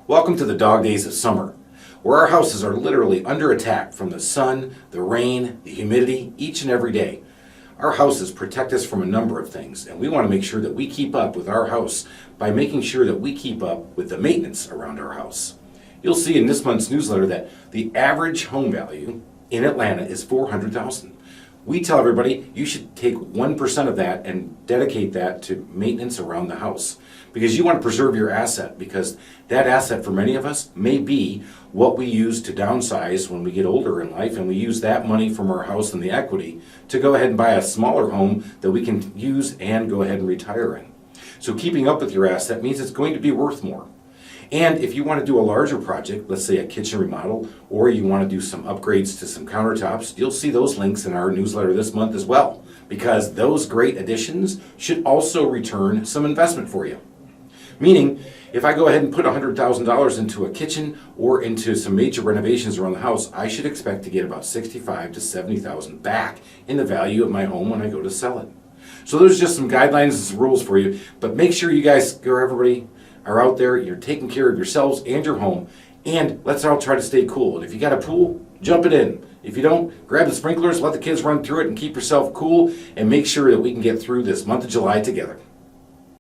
Welcome to the dog days of summer, where our houses are literally under attack from the sun, the rain, the humidity, each and every day. Our houses protect us from a number of things, and we want to make sure that we keep up with our house by making sure that we keep up with the maintenance around our house. You'll see in this month's newsletter that the average home value in Atlanta is $400,000. We tell everybody you should take 1% of that and dedicate that to maintenance around the house, because you want to preserve your asset, because that asset for many of us may be what we use to downsize when we get older in life, and we use that money from our house and the equity to go ahead and buy a smaller home that we can use and go ahead and retire in. So keeping up with your asset means it's going to be worth more. And if you want to do a larger project, let's say a kitchen remodel, or you want to do some upgrades to some countertops, you'll see those links in our newsletter this month as well, because those great additions should also return some investment for you. Meaning, if I go ahead and put $100,000 into a kitchen or into some major renovations around the house, I should expect to get about $65,000 to $70,000 back in the value of my home when I go to sell it. So there's just some guidelines and some rules for you, but make sure you guys, everybody, are out there, you're taking care of yourselves and your home, and let's all try to stay cool. And if you got a pool, jump it in. If you don't, grab the sprinklers, let the kids run through it, and keep yourself cool, and make sure that we can get through this month of July together.